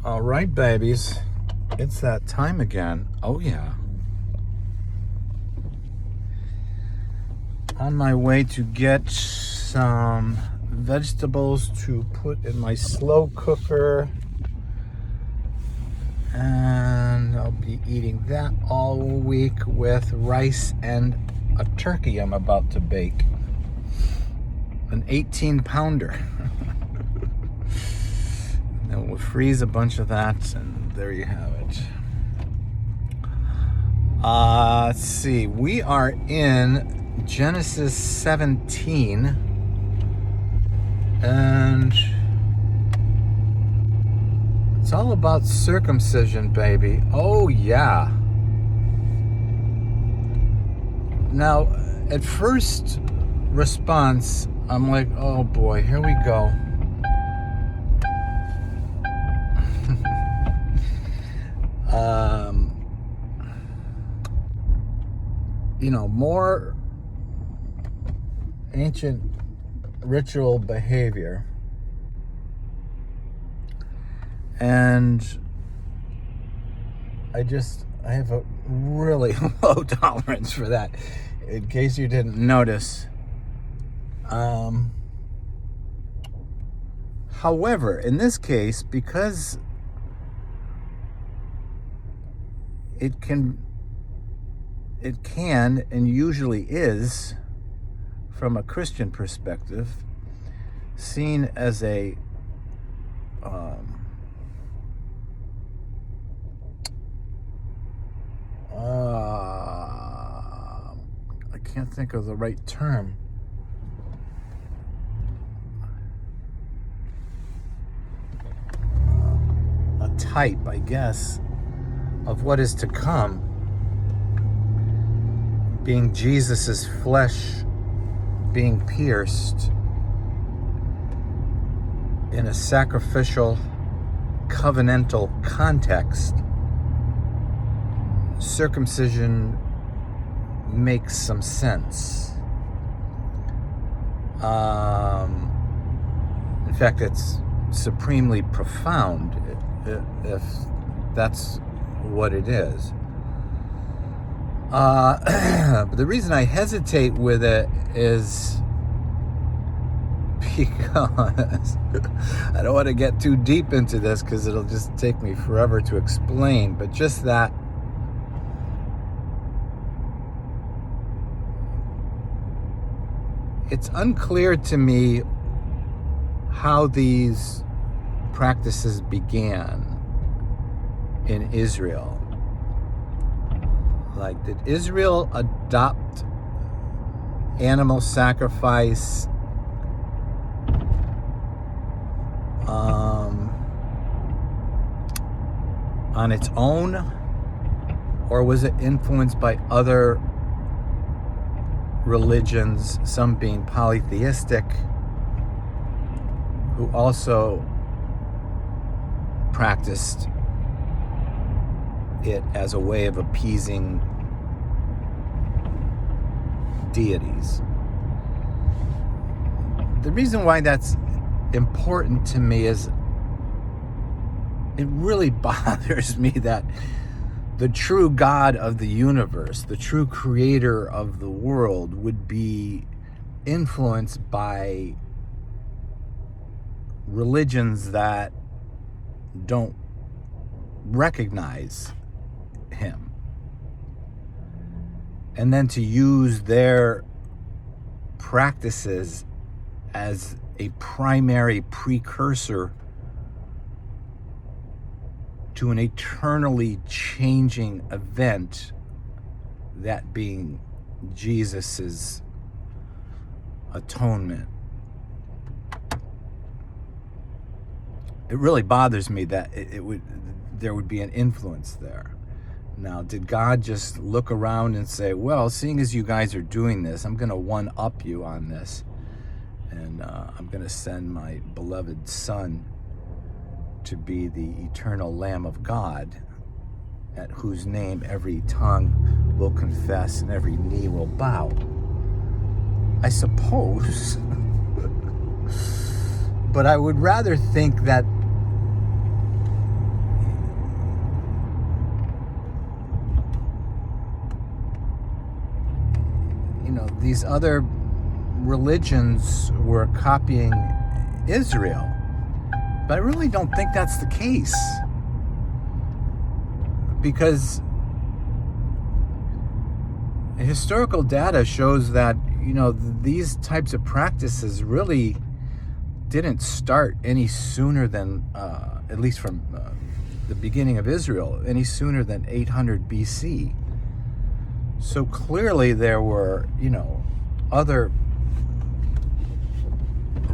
All right, babies. It's that time again. Oh, yeah. On my way to get some vegetables to put in my slow cooker. And I'll be eating that all week with rice and a turkey I'm about to bake. An 18-pounder. And we'll freeze a bunch of that, and there you have it. Let's see. We are in Genesis 17, and it's all about circumcision, baby. Oh, yeah. Now, at first response, I'm like, oh boy, here we go. More ancient ritual behavior. And I have a really low tolerance for that, in case you didn't notice. However, in this case, because it can and usually is, from a Christian perspective, seen as I can't think of the right term. A type, I guess, of what is to come, being Jesus's flesh being pierced in a sacrificial, covenantal context. Circumcision makes some sense. In fact, it's supremely profound, if that's what it is. But the reason I hesitate with it is because I don't want to get too deep into this, because it'll just take me forever to explain, but just that it's unclear to me how these practices began in Israel. Like, did Israel adopt animal sacrifice on its own, or was it influenced by other religions, some being polytheistic, who also practiced it as a way of appeasing deities? The reason why that's important to me is it really bothers me that the true God of the universe, the true creator of the world, would be influenced by religions that don't recognize him, and then to use their practices as a primary precursor to an eternally changing event, that being Jesus's atonement. It really bothers me that there would be an influence there. Now, did God just look around and say, well, seeing as you guys are doing this, I'm going to one-up you on this, and I'm going to send my beloved Son to be the eternal Lamb of God, at whose name every tongue will confess and every knee will bow? I suppose. But I would rather think that these other religions were copying Israel. But I really don't think that's the case. Because historical data shows that, these types of practices really didn't start any sooner than, at least from the beginning of Israel, any sooner than 800 BC. So clearly there were, other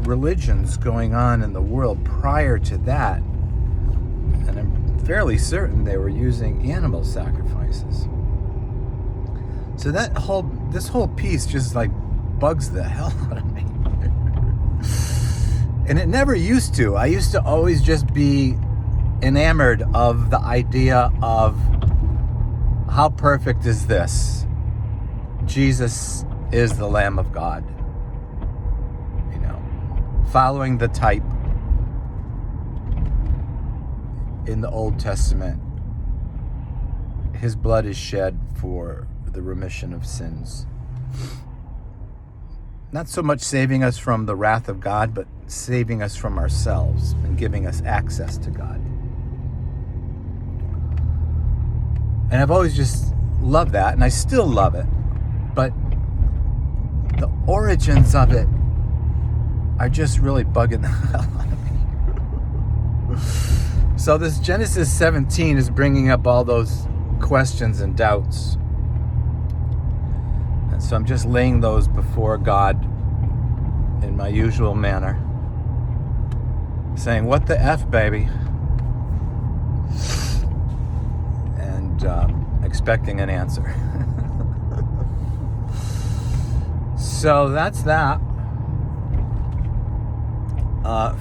religions going on in the world prior to that. And I'm fairly certain they were using animal sacrifices. So this whole piece just like bugs the hell out of me. And it never used to. I used to always just be enamored of the idea of how perfect is this? Jesus is the Lamb of God. Following the type in the Old Testament. His blood is shed for the remission of sins. Not so much saving us from the wrath of God, but saving us from ourselves and giving us access to God. And I've always just loved that, and I still love it. But the origins of it are just really bugging the hell out of me. So this Genesis 17 is bringing up all those questions and doubts. And so I'm just laying those before God in my usual manner, saying, what the F, baby? And expecting an answer. So that's that.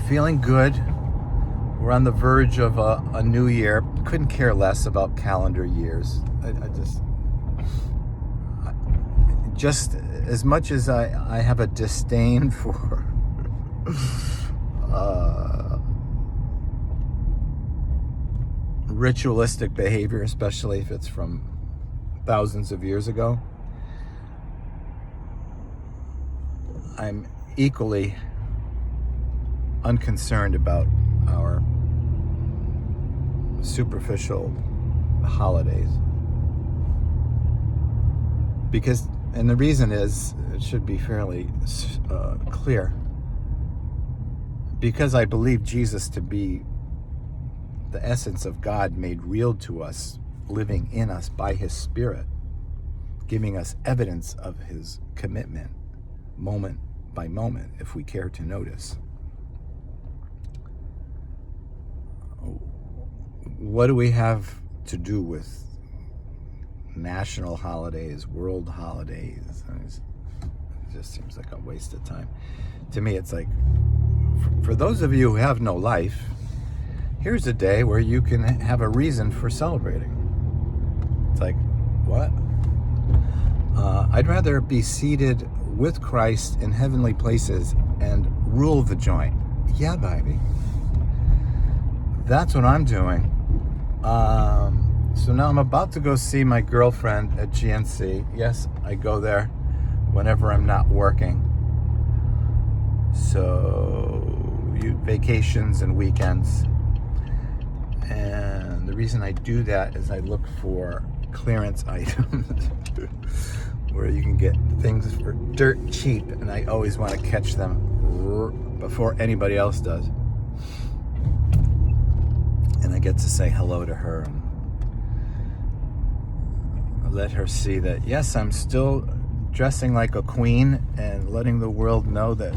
Feeling good. We're on the verge of a new year. Couldn't care less about calendar years. I just as much as I have a disdain for ritualistic behavior, especially if it's from thousands of years ago, I'm equally unconcerned about our superficial holidays. Because, and the reason is, it should be fairly clear, because I believe Jesus to be the essence of God made real to us, living in us by his Spirit, giving us evidence of his commitment, moment by moment, if we care to notice. What do we have to do with national holidays, world holidays? It just seems like a waste of time. To me, it's like, for those of you who have no life, here's a day where you can have a reason for celebrating. It's like, what? I'd rather be seated with Christ in heavenly places and rule the joint. Yeah, baby. That's what I'm doing. So now I'm about to go see my girlfriend at GNC. Yes, I go there whenever I'm not working. So, vacations and weekends. And the reason I do that is I look for clearance items where you can get things for dirt cheap, and I always want to catch them before anybody else does. And I get to say hello to her and let her see that, yes, I'm still dressing like a queen and letting the world know that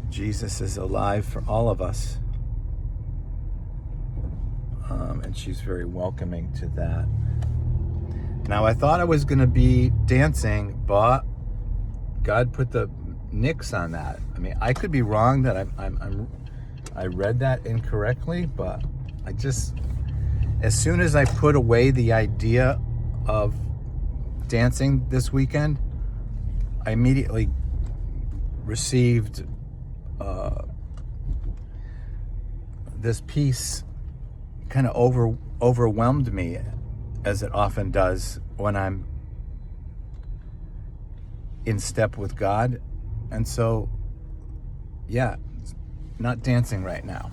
Jesus is alive for all of us. And she's very welcoming to that. Now, I thought I was going to be dancing, but God put the nix on that. I mean, I could be wrong that I read that incorrectly, but I just, as soon as I put away the idea of dancing this weekend, I immediately received this piece kind of overwhelmed me, as it often does when I'm in step with God. And so, yeah, not dancing right now.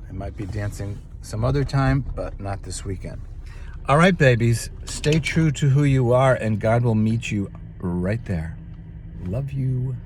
I might be dancing some other time, but not this weekend. All right, babies, stay true to who you are, and God will meet you right there. Love you.